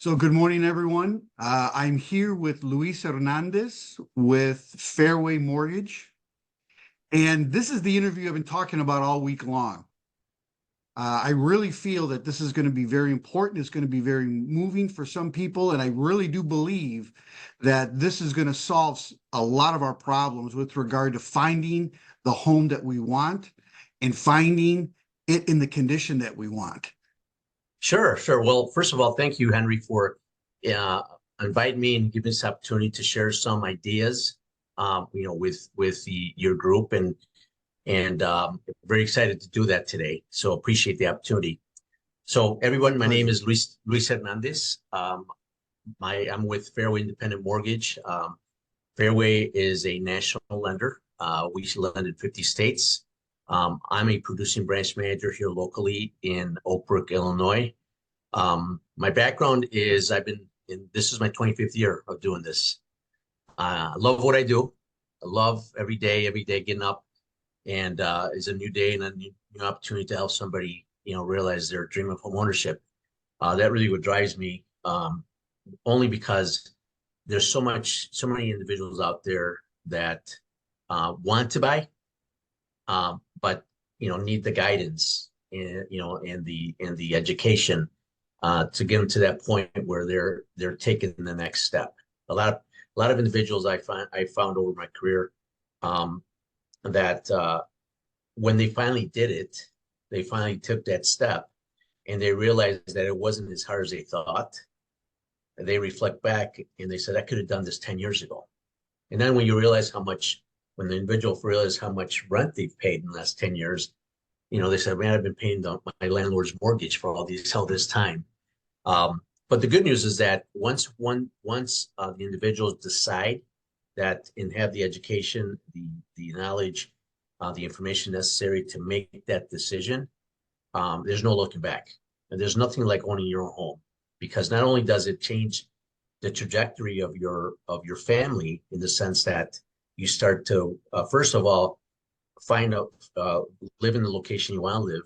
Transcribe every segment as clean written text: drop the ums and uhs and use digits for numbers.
So good morning, everyone. I'm here with Luis Hernandez with Fairway Mortgage. And this is the interview I've been talking about all week long. I really feel that this is going to be very important. It's going to be very moving for some people. And I really do believe that this is going to solve a lot of our problems with regard to finding the home that we want and finding it in the condition that we want. Sure, sure. Well, first of all, thank you, Henry, for uh, inviting me and giving this opportunity to share some ideas, with your group, and very excited to do that today. So appreciate the opportunity. So everyone, my name Pleasure. is Luis Hernandez. I'm with Fairway Independent Mortgage. Fairway is a national lender. We lend in 50 states. I'm a producing branch manager here locally in Oak Brook, Illinois. My background is this is my 25th year of doing this. I love what I do. I love every day getting up and is a new day and a new opportunity to help somebody, realize their dream of home ownership. That really what drives me, only because there's so many individuals out there that want to buy, but need the guidance and and the education to get them to that point where they're taking the next step. A lot of individuals I found over my career, that when they finally did it, they finally took that step and they realized that it wasn't as hard as they thought. They reflect back and they said, I could have done this 10 years ago. And then when when the individual realizes how much rent they've paid in the last 10 years, they said, man, I've been paying my landlord's mortgage for all this time. But the good news is that once the individuals decide that and have the education, the knowledge, the information necessary to make that decision, there's no looking back. And there's nothing like owning your own home, because not only does it change the trajectory of your family in the sense that you start to first of all find out live in the location you want to live,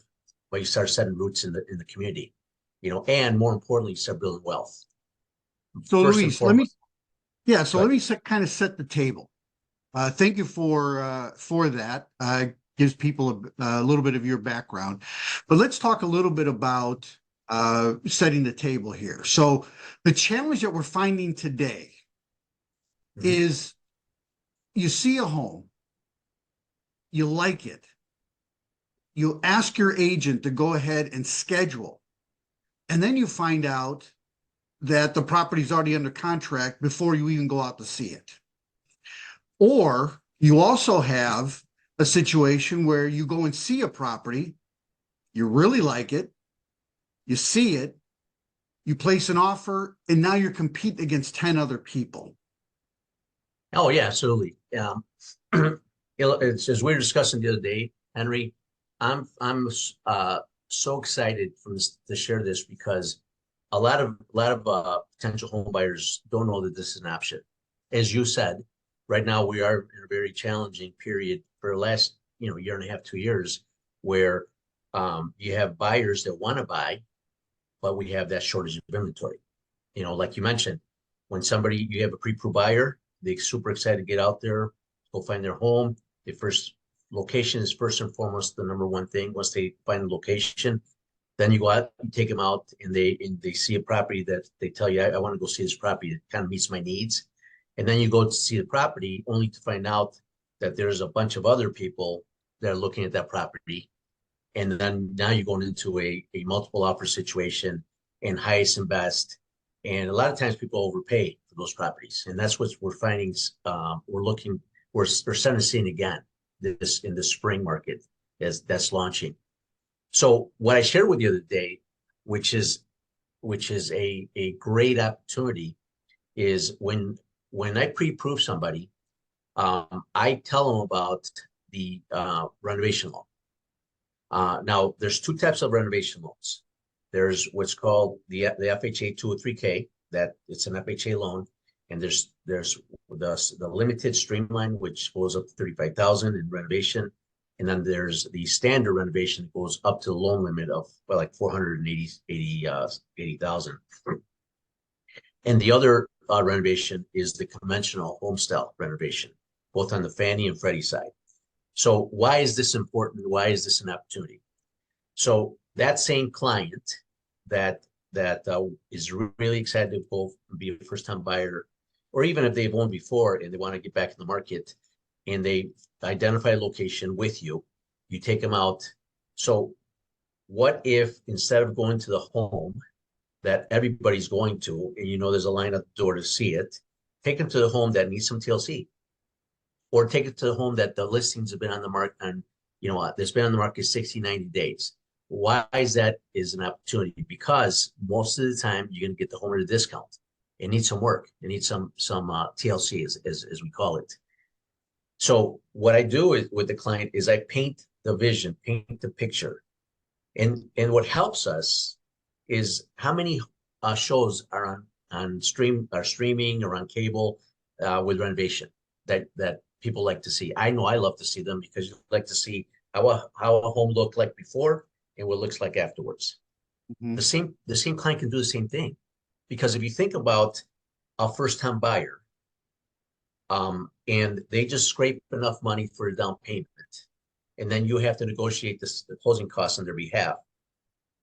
but you start setting roots in the community, and more importantly, you start building wealth. So First and Luis, let me foremost. But kind of set the table. Thank you for that. Gives people a little bit of your background, but let's talk a little bit about setting the table here. So the challenge that we're finding today is you see a home, you like it, you ask your agent to go ahead and schedule, and then you find out that the property's already under contract before you even go out to see it. Or you also have a situation where you go and see a property, you really like it, you see it, you place an offer, and now you're competing against 10 other people. Oh yeah, absolutely. It's as we were discussing the other day, Henry. I'm so excited to share this because a lot of potential home buyers don't know that this is an option. As you said, right now we are in a very challenging period for the last year and a half, 2 years, where you have buyers that want to buy, but we have that shortage of inventory. Like you mentioned, when you have a pre-approved buyer, they're super excited to get out there, go find their home. The first location is first and foremost the number one thing. Once they find the location, then you go out, you take them out, and they see a property that they tell you, I want to go see this property. It kind of meets my needs. And then you go to see the property only to find out that there's a bunch of other people that are looking at that property. And then now you're going into a multiple offer situation and highest and best. And a lot of times people overpay for those properties. And that's what we're finding. We're starting to see it again this in the spring market as that's launching. So what I shared with you the other day, which is a great opportunity, is when I pre-approve somebody, I tell them about the renovation loan. Now, there's two types of renovation loans. There's what's called the FHA 203K, that it's an FHA loan, and there's the limited streamline, which goes up to 35,000 in renovation, and then there's the standard renovation that goes up to the loan limit of like 480,000. And the other renovation is the conventional home style renovation, both on the Fannie and Freddie side. So why is this important? Why is this an opportunity? So that same client that is really excited to go be a first time buyer, or even if they've owned before and they want to get back in the market, and they identify a location with you, you take them out. So what if instead of going to the home that everybody's going to, and you know there's a line at the door to see it, take them to the home that needs some TLC, or take it to the home that the listings have been on the market on, that's been on the market 60, 90 days. Why is that is an opportunity? Because most of the time you're going to get the home at a discount. It needs some work. It needs some TLC as we call it. So what I do is, with the client is I paint the vision, paint the picture. And what helps us is how many shows are streaming or on cable with renovation that people like to see. I know I love to see them because you like to see how a home looked like before and what it looks like afterwards. Mhm. The same client can do the same thing, because if you think about a first time buyer, and they just scrape enough money for a down payment, and then you have to negotiate the closing costs on their behalf.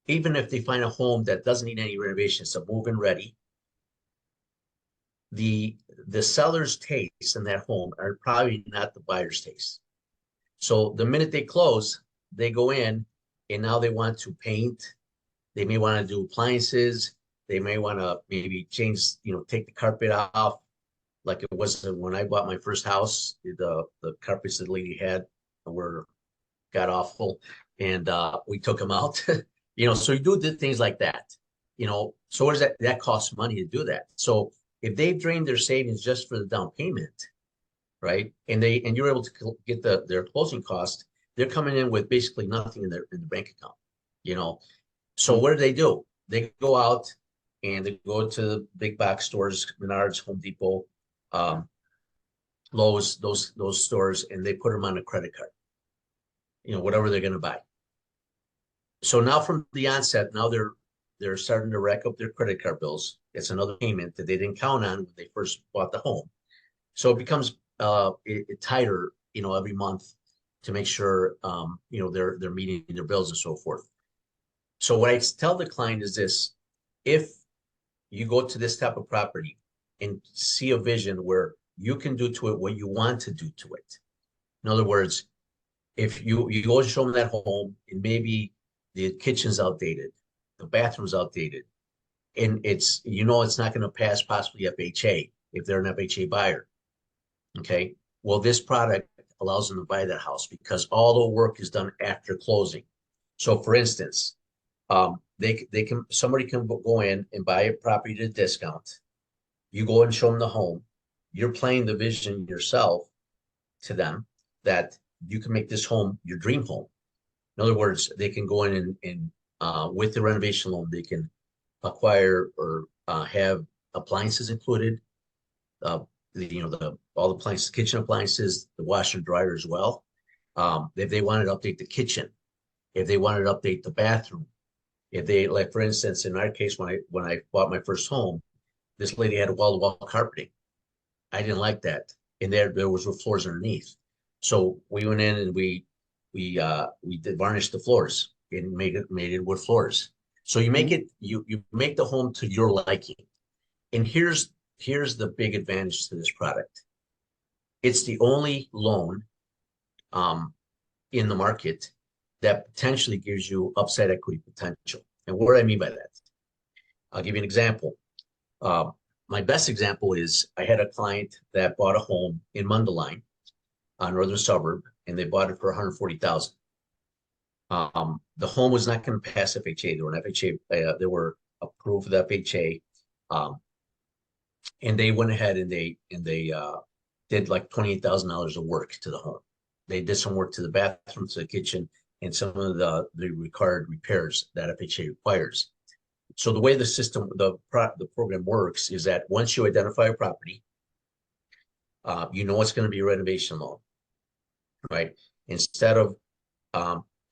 Even if they find a home that doesn't need any renovations, so move-in ready, the seller's tastes in that home are probably not the buyer's taste. So the minute they close, they go in and now they want to paint. They may want to do appliances. They may want to maybe change, take the carpet off. Like it was when I bought my first house, the carpets that the lady had were got awful, and we took them out. So you do things like that. So what does that costs money to do that? So if they've drained their savings just for the down payment, right, and you're able to get their closing cost, they're coming in with basically nothing in the bank account. So what do? They go out and they go to the big box stores, Menards, Home Depot, Lowe's, those stores, and they put them on a credit card. Whatever they're going to buy. So now from the onset, now they're starting to rack up their credit card bills. It's another payment that they didn't count on when they first bought the home. So it becomes tighter, every month to make sure they're meeting their bills and so forth. So what I tell the client is this: if you go to this type of property and see a vision where you can do to it what you want to do to it. In other words, if you go show them that home and maybe the kitchen's outdated, the bathroom's outdated, and it's not going to pass possibly FHA if they're an FHA buyer. Okay. Well, this product allows them to buy that house because all the work is done after closing. So for instance, somebody can go in and buy a property at a discount. You go and show them the home. You're playing the vision yourself to them that you can make this home your dream home. In other words, they can go in and with the renovation loan, they can acquire or have appliances included. All the appliances, kitchen appliances, the washer and dryer as well. If they wanted to update the kitchen, if they wanted to update the bathroom, if they, like for instance, in our case, when I bought my first home, this lady had a wall-to-wall carpeting. I didn't like that, and there was floors underneath. So we went in and we did varnish the floors and made it wood floors. So you make it you make the home to your liking. And here's the big advantage to this product. It's the only loan in the market that potentially gives you upside equity potential. And what do I mean by that? I'll give you an example. My best example is I had a client that bought a home in Mundelein, a northern suburb, and they bought it for $140,000. The home was not going to pass FHA. They were an FHA. They were approved for the FHA, and they went ahead and they did like $28,000 of work to the home. They did some work to the bathroom, to the kitchen, and some of the required repairs that FHA requires. So the way the system, the program works is that once you identify a property, it's going to be a renovation loan, right? Instead of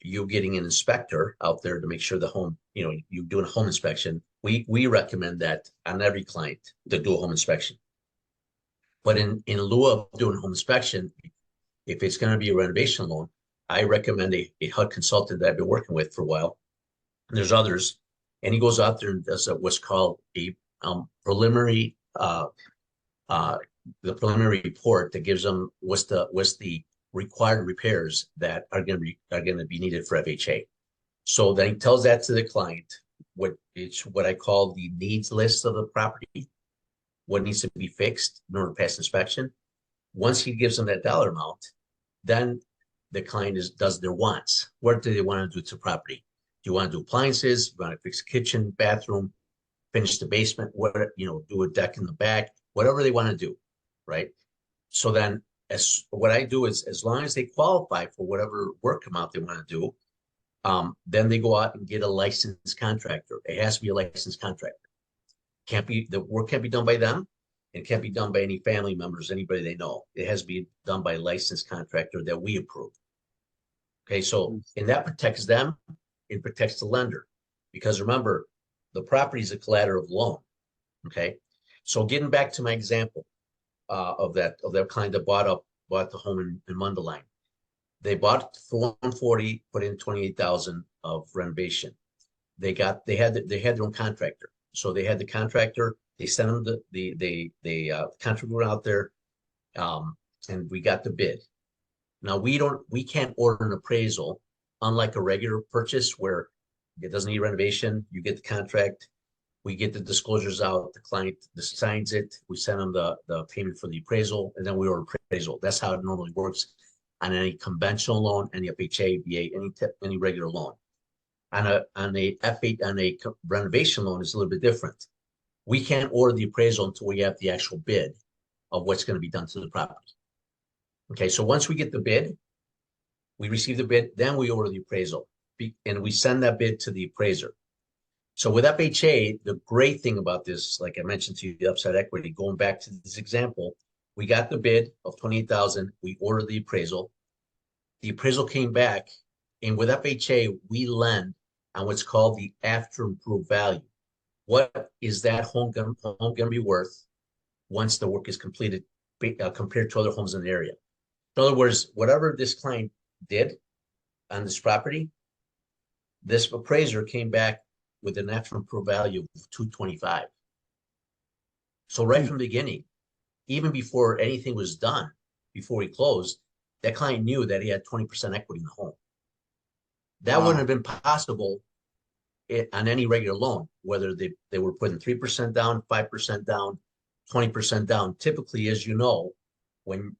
you getting an inspector out there to make sure the home, you doing a home inspection, we recommend that on every client to do a home inspection. But in lieu of doing a home inspection, if it's going to be a renovation loan, I recommend a HUD consultant that I've been working with for a while. And there's others, and he goes out there and does what's called a preliminary the preliminary report that gives them what's the required repairs that are going to be needed for FHA. So then he tells that to the client, what I call the needs list of the property, what needs to be fixed in order to pass inspection. Once he gives them that dollar amount, then the client does their wants. What do they want to do to the property? Do you want to do appliances? Do you want to fix the kitchen, bathroom, finish the basement, do a deck in the back, whatever they want to do, right? So then what I do is, as long as they qualify for whatever work amount they want to do, then they go out and get a licensed contractor. It has to be a licensed contractor. The work can't be done by them. It can't be done by any family members, anybody they know. It has to be done by a licensed contractor that we approve. Okay, so, and that protects them. It protects the lender, because remember, the property is a collateral of loan. Okay, so getting back to my example of that client that bought the home in Mundelein. They bought it for 140, put in 28,000 of renovation. They had their own contractor, so they had the contractor. They sent them the contractor went out there, and we got the bid. Now we can't order an appraisal, unlike a regular purchase where it doesn't need renovation. You get the contract, we get the disclosures out, the client signs it, we send them the payment for the appraisal, and then we order appraisal. That's how it normally works on any conventional loan, any FHA, VA, any regular loan. On a renovation loan, it's a little bit different. We can't order the appraisal until we have the actual bid of what's going to be done to the property. Okay, so once we get the bid, we receive the bid, then we order the appraisal, and we send that bid to the appraiser. So with FHA, the great thing about this, like I mentioned to you, the upside equity, going back to this example, we got the bid of 28,000. We ordered the appraisal. The appraisal came back, and with FHA, we lend on what's called the after improved value. What is that home going to be worth once the work is completed compared to other homes in the area? In other words, whatever this client did on this property, this appraiser came back with an after improved value of 225. So right from the beginning, even before anything was done, before we closed, that client knew that he had 20% equity in the home. That wouldn't have been possible on any regular loan, whether they were putting 3% down, 5% down, 20% down. Typically, as you know,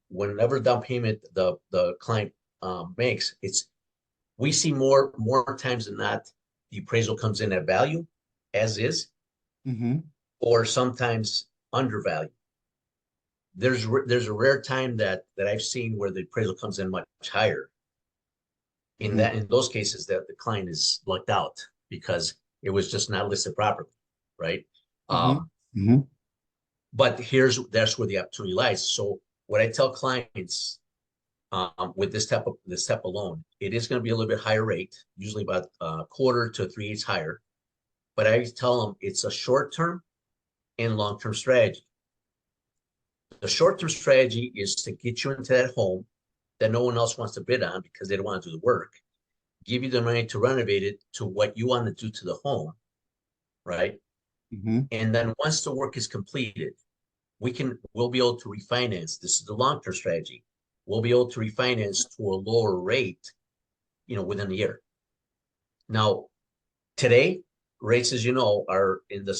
whenever down payment the client makes, we see more times than not, the appraisal comes in at value, as is, or sometimes undervalued. There's a rare time that I've seen where the appraisal comes in much higher. In those cases, that the client is lucked out because it was just not listed properly, right? But that's where the opportunity lies. So what I tell clients with this type of loan, it is going to be a little bit higher rate, usually about a quarter to 3/8 higher. But I tell them it's a short-term and long-term strategy. The short-term strategy is to get you into that home that no one else wants to bid on because they don't want to do the work, give you the money to renovate it to what you want to do to the home, right? And then once the work is completed, we'll be able to refinance. This is the long-term strategy. We'll be able to refinance to a lower rate, within a year. Now, today, rates, as you know, are in the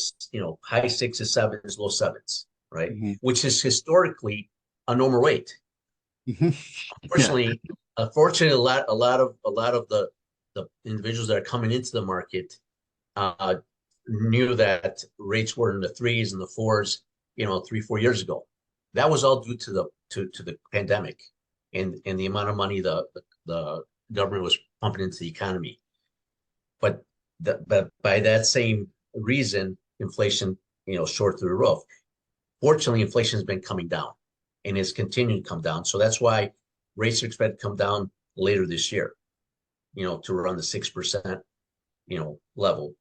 high 6s, 7s, low 7s, right? Which is historically a normal rate. Unfortunately, a lot of the individuals that are coming into the market knew that rates were in the 3s and the 4s, 3-4 years ago. That was all due to the pandemic and the amount of money the government was pumping into the economy. But by that same reason, inflation, shot through the roof. Fortunately, inflation has been coming down and is continuing to come down. So that's why rates are expected to come down later this year, to around the 6%, level.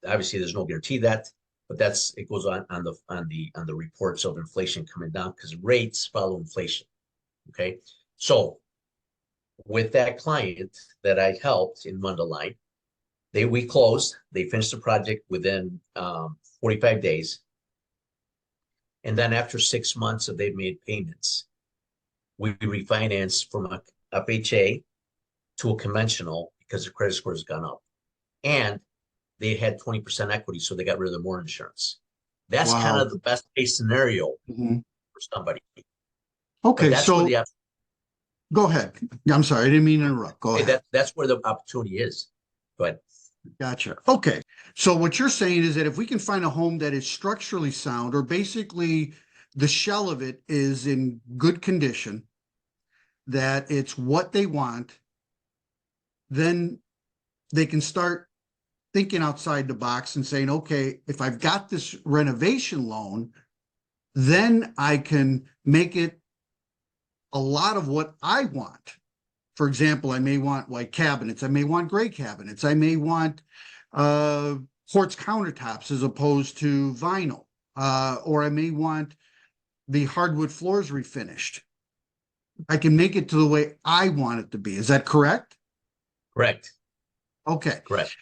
Obviously there's no guarantee that, but it goes on the reports of inflation coming down because rates follow inflation. Okay. So with that client that I helped in Mundelein, we closed, they finished the project within 45 days. And then after 6 months of they've made payments, we refinanced from a FHA to a conventional because the credit score has gone up. And they had 20% equity, so they got rid of the mortgage insurance. That's kind Wow. of the best case scenario for somebody. But Okay, that's where so go ahead. I'm sorry, I didn't mean to interrupt. Go ahead. that's where the opportunity is. Go ahead. Gotcha. Okay. So what you're saying is that if we can find a home that is structurally sound, or basically the shell of it is in good condition, that it's what they want, then they can start thinking outside the box and saying, okay, if I've got this renovation loan, then I can make it a lot of what I want. For example, I may want white cabinets. I may want gray cabinets. I may want quartz countertops as opposed to vinyl. Or I may want the hardwood floors refinished. I can make it to the way I want it to be. Is that correct? Correct. Okay. Correct.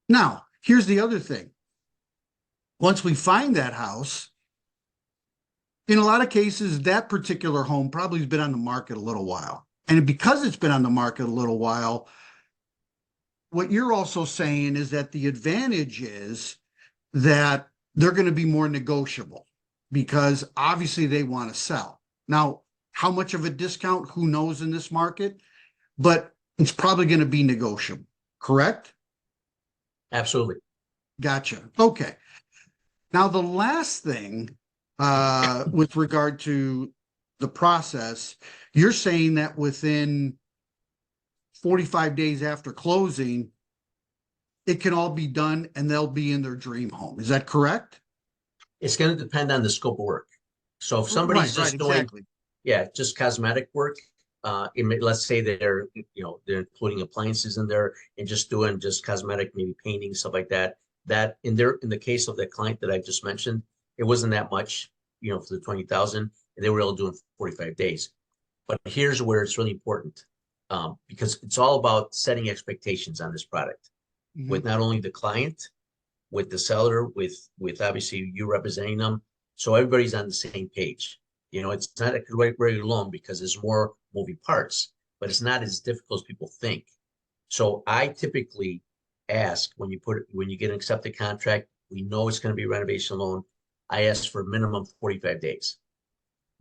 Now, here's the other thing. Once we find that house, in a lot of cases, that particular home probably has been on the market a little while. And because it's been on the market a little while, what you're also saying is that the advantage is that they're going to be more negotiable because obviously they want to sell. Now, how much of a discount, who knows in this market, but it's probably going to be negotiable, correct? Absolutely. Gotcha. Okay. Now, the last thing with regard to the process, you're saying that within 45 days after closing, it can all be done and they'll be in their dream home. Is that correct? It's going to depend on the scope of work. So if somebody's just doing, exactly. just cosmetic work, let's say they're including appliances in there and just doing just cosmetic, maybe painting, stuff like that. That in the case of that client that I just mentioned, it wasn't that much, for the 20,000, and they were able to do it in 45 days. But here's where it's really important, because it's all about setting expectations on this product with not only the client, with the seller, with obviously you representing them, so everybody's on the same page. It's not a regular loan because there's more moving parts, but it's not as difficult as people think. So I typically ask when you get an accepted contract, we know it's going to be a renovation loan. I ask for a minimum 45 days.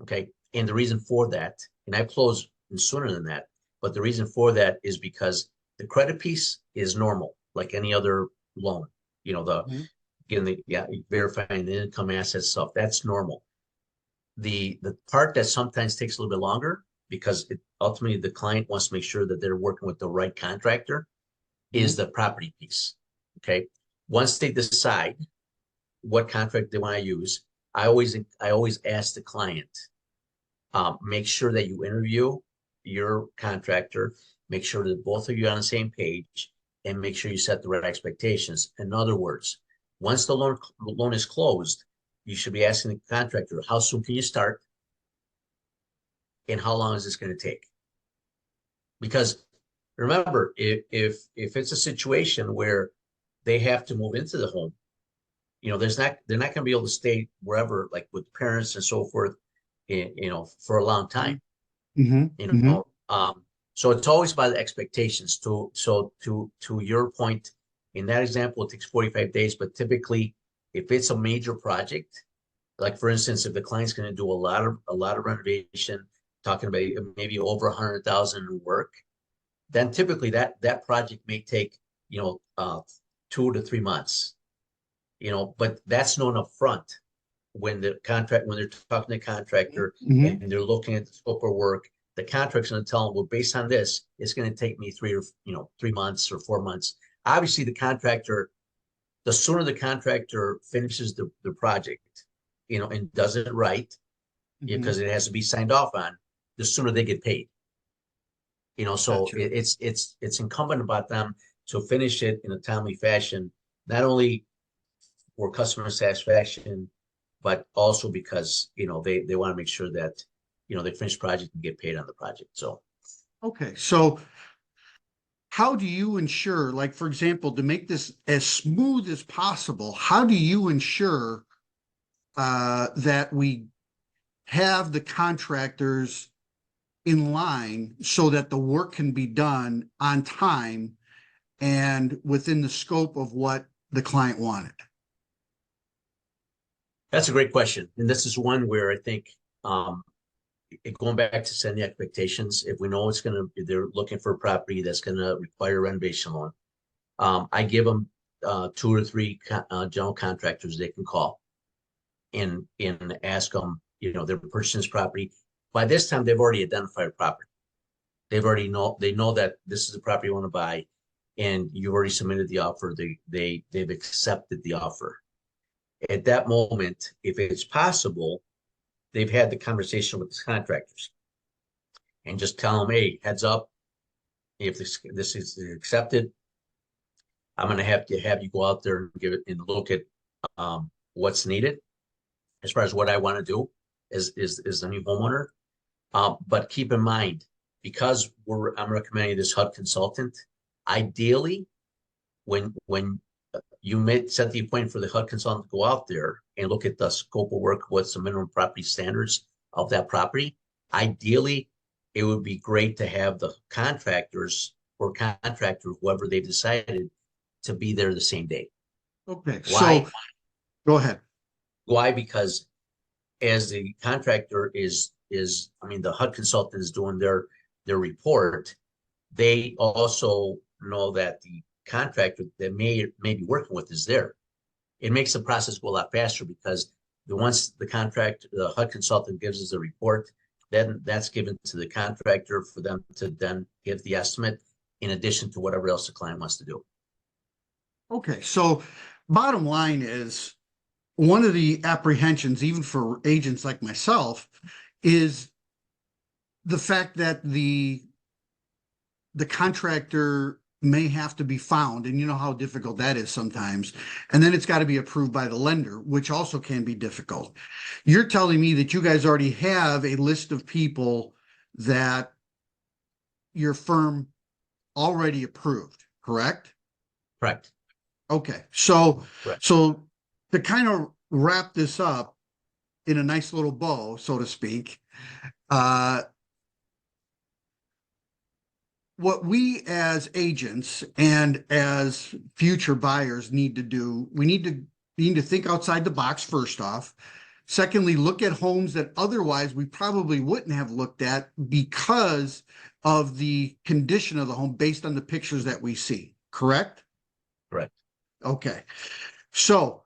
Okay. And the reason for that, and I close sooner than that, but the reason for that is because the credit piece is normal, like any other loan. Verifying the income asset stuff, that's normal. The part that sometimes takes a little bit longer because ultimately the client wants to make sure that they're working with the right contractor is the property piece. Okay. Once they decide what contract they want to use, I always ask the client, make sure that you interview your contractor, make sure that both of you are on the same page, and make sure you set the right expectations. In other words, once the loan is closed, you should be asking the contractor, how soon can you start? And how long is this going to take? Because remember, if it's a situation where they have to move into the home, they're not going to be able to stay wherever, like with parents and so forth, for a long time. So it's always about the expectations. To your point, in that example, it takes 45 days, but typically, if it's a major project, like for instance, if the client's going to do a lot of renovation, talking about maybe over 100,000 in work, then typically that project may take 2 to 3 months. But that's known up front when they're talking to the contractor and they're looking at the scope of work. The contractor's going to tell them, well, based on this, it's going to take me 3 months or 4 months. Obviously, the sooner the contractor finishes the project, and does it right, because it has to be signed off on, the sooner they get paid. So gotcha. It's incumbent about them to finish it in a timely fashion, not only for customer satisfaction, but also because, they want to make sure that, they finish project and get paid on the project. So, Okay, so how do you ensure, like, for example, to make this as smooth as possible, how do you ensure that we have the contractors in line so that the work can be done on time and within the scope of what the client wanted? that's a great question. And this is one where I think, going back to setting the expectations, if we know they're looking for a property that's going to require a renovation loan, I give them 2 or 3 general contractors they can call and ask them, they're purchasing this property. By this time, they've already identified a property. They know that this is the property you want to buy, and you've already submitted the offer. They've accepted the offer. At that moment, if it's possible, they've had the conversation with the contractors and just tell them, hey, heads up, if this is accepted, I'm going to have you go out there and give it and look at what's needed as far as what I want to do as the new homeowner. But keep in mind, because I'm recommending this HUD consultant, ideally, when you set the appointment for the HUD consultant to go out there and look at the scope of work, what's the minimum property standards of that property. Ideally, it would be great to have the contractors or contractor, whoever they've decided, to be there the same day. Okay, Why? so go ahead. Why? Because as the contractor the HUD consultant is doing their report, they also know that the contractor that may be working with is there. It makes the process go a lot faster because once the HUD consultant gives us a report, then that's given to the contractor for them to then give the estimate in addition to whatever else the client wants to do. Okay, so bottom line is one of the apprehensions, even for agents like myself, is the fact that the contractor may have to be found, and you know how difficult that is sometimes. And then it's got to be approved by the lender, which also can be difficult. You're telling me that you guys already have a list of people that your firm already approved, correct? Correct. Okay, so Correct. so to kind of wrap this up in a nice little bow, so to speak, what we as agents and as future buyers need to do, we need to think outside the box first off. Secondly, look at homes that otherwise we probably wouldn't have looked at because of the condition of the home based on the pictures that we see, correct? Correct. Okay. So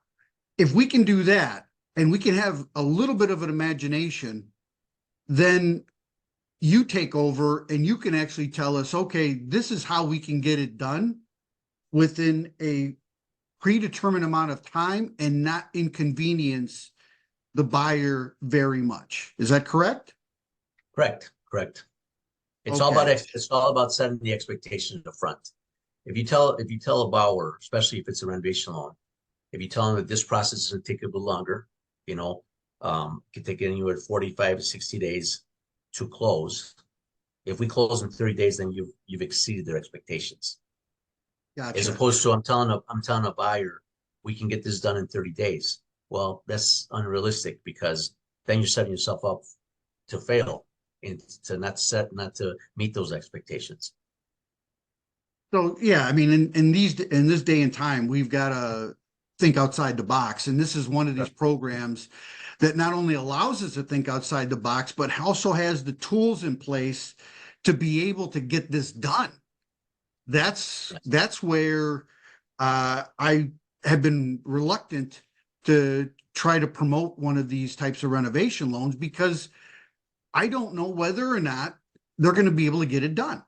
if we can do that and we can have a little bit of an imagination, then you take over and you can actually tell us, okay, this is how we can get it done within a predetermined amount of time and not inconvenience the buyer very much. Is that correct? Correct. Correct. It's Okay. all about setting the expectations up front. If you tell a borrower, especially if it's a renovation loan, if you tell them that this process is going to take a little longer, could take anywhere 45 to 60 days to close. If we close in 30 days, then you've exceeded their expectations. Gotcha. As opposed to I'm telling a buyer we can get this done in 30 days. Well, that's unrealistic because then you're setting yourself up to fail and to not to meet those expectations. So yeah, I mean, in this day and time, we've got to think outside the box, and this is one of these programs that not only allows us to think outside the box, but also has the tools in place to be able to get this done. That's where I have been reluctant to try to promote one of these types of renovation loans because I don't know whether or not they're going to be able to get it done.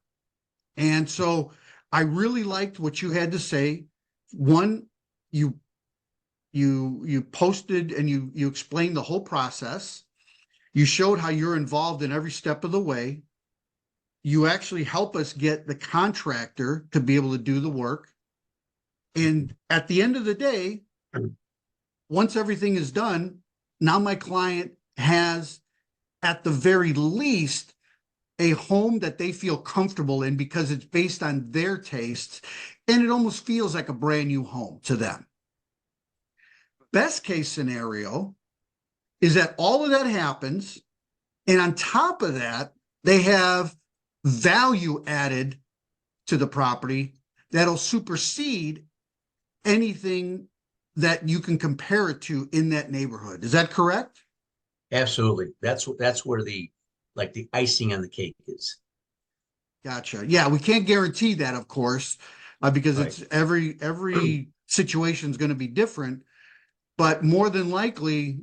And so I really liked what you had to say. One, you posted and you explained the whole process. You showed how you're involved in every step of the way. You actually help us get the contractor to be able to do the work. And at the end of the day, once everything is done, now my client has, at the very least, a home that they feel comfortable in because it's based on their tastes, and it almost feels like a brand new home to them. Best case scenario is that all of that happens, and on top of that, they have value added to the property that'll supersede anything that you can compare it to in that neighborhood. Is that correct? Absolutely. That's where the icing on the cake is. Gotcha. Yeah, we can't guarantee that, of course, because Right. it's every situation is going to be different. But more than likely,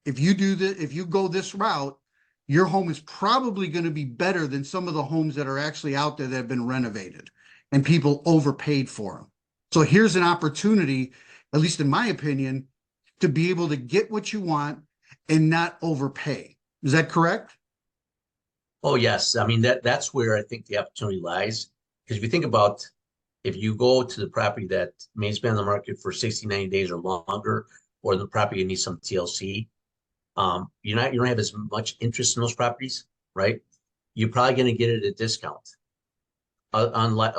if you go this route, your home is probably going to be better than some of the homes that are actually out there that have been renovated and people overpaid for them. So here's an opportunity, at least in my opinion, to be able to get what you want and not overpay. Is that correct? Oh, yes. I mean, that's where I think the opportunity lies. Because if you think about, if you go to the property that may have been on the market for 60, 90 days or longer, or the property needs some TLC, you don't have as much interest in those properties, right? You're probably going to get it at a discount. Unlike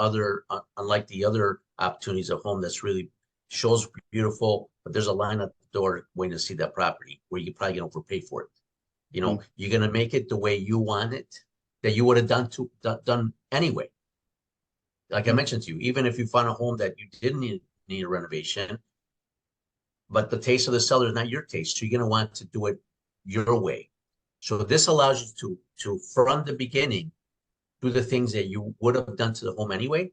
the other opportunities of home that's really shows beautiful, but there's a line at the door waiting to see that property where you probably get overpaid for it. You know, you're gonna make it the way you want it, that you would have done anyway. Like I mentioned to you, even if you found a home that you didn't need a renovation, but the taste of the seller is not your taste, so you're gonna want to do it your way. So this allows you to from the beginning do the things that you would have done to the home anyway.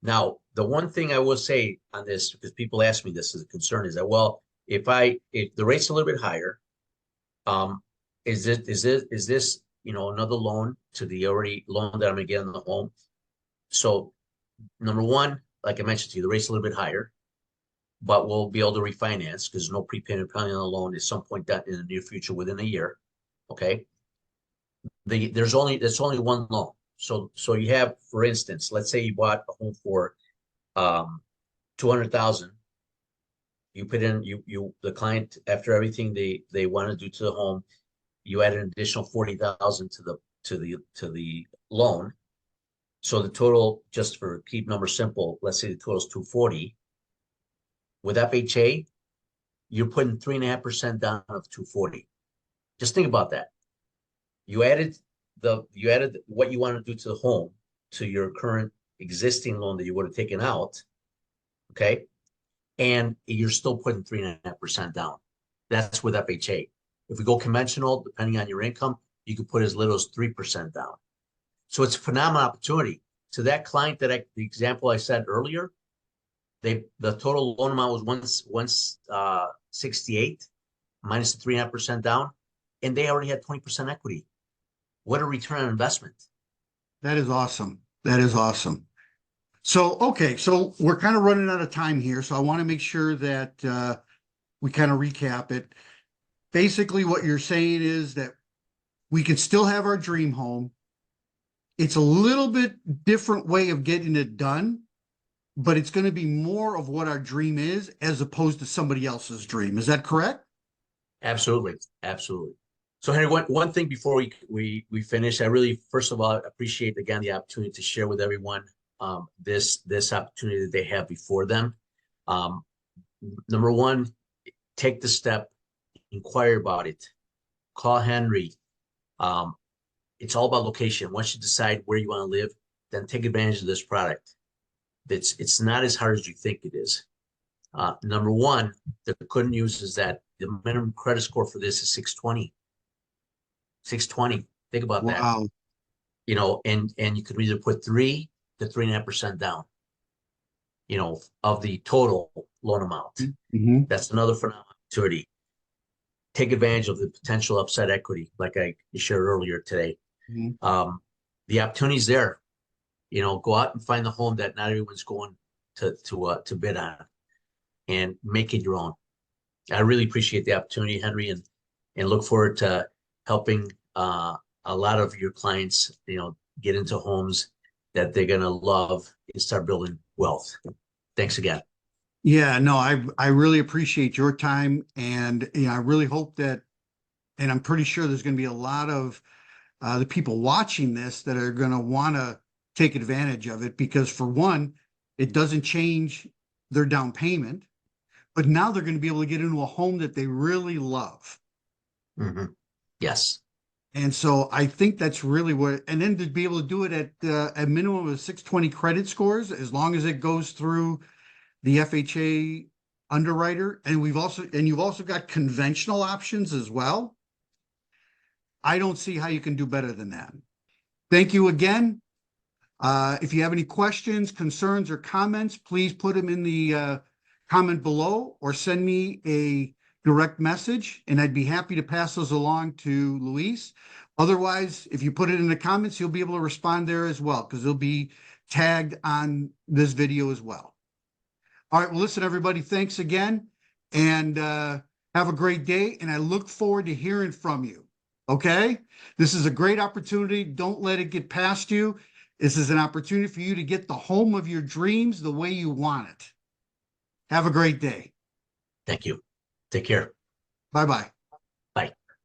Now, the one thing I will say on this, because people ask me this as a concern, is that, well, if the rate's a little bit higher, is this another loan to the already loan that I'm gonna get on the home? So number one, like I mentioned to you, the rate's a little bit higher, but we'll be able to refinance because there's no prepayment penalty on the loan at some point that in the near future within a year. Okay. There's only one loan. So you have, for instance, let's say you bought a home for 200,000. You put in the client, after everything they want to do to the home, you add an additional 40,000 to the loan. So the total, just for keep numbers simple, let's say the total is 240. With FHA, you're putting 3.5% down of 240. Just think about that. You added what you want to do to the home to your current existing loan that you would have taken out. Okay. And you're still putting 3.5% down. That's with FHA. If we go conventional, depending on your income, you could put as little as 3% down. So it's a phenomenal opportunity. To that client the example I said earlier, the total loan amount was 168 minus the 3.5% down, and they already had 20% equity. What a return on investment. That is awesome. That is awesome. So, okay, so we're kind of running out of time here, so I want to make sure that we kind of recap it. Basically, what you're saying is that we can still have our dream home. It's a little bit different way of getting it done, but it's going to be more of what our dream is as opposed to somebody else's dream. Is that correct? Absolutely. Absolutely. So Henry, one thing before we finish, I really, first of all, appreciate again the opportunity to share with everyone this opportunity that they have before them. Number one, take the step, inquire about it, call Henry. It's all about location. Once you decide where you want to live, then take advantage of this product. It's not as hard as you think it is. Number one, the good news is that the minimum credit score for this is 620. 620. Think about that. Wow. And you could either put 3 to 3.5% down, of the total loan amount. Mm-hmm. That's another phenomenal opportunity. Take advantage of the potential upside equity, like I shared earlier today. Mm-hmm. The opportunity's there. Go out and find the home that not everyone's going to bid on, and make it your own. I really appreciate the opportunity, Henry, and look forward to helping a lot of your clients, get into homes that they're gonna love and start building wealth. Thanks again. Yeah, no, I really appreciate your time, and I really hope that, and I'm pretty sure there's going to be a lot of the people watching this that are going to want to take advantage of it, because for one, it doesn't change their down payment, but now they're going to be able to get into a home that they really love. Yes. And so I think that's really what, and then to be able to do it at a minimum of 620 credit scores, as long as it goes through the FHA underwriter, and you've also got conventional options as well. I don't see how you can do better than that. Thank you again. If you have any questions, concerns, or comments, please put them in the comment below or send me a direct message, and I'd be happy to pass those along to Luis. Otherwise, if you put it in the comments, you'll be able to respond there as well, because they'll be tagged on this video as well. All right, well, listen, everybody, thanks again, and have a great day, and I look forward to hearing from you, okay? This is a great opportunity. Don't let it get past you. This is an opportunity for you to get the home of your dreams the way you want it. Have a great day. Thank you. Take care. Bye-bye.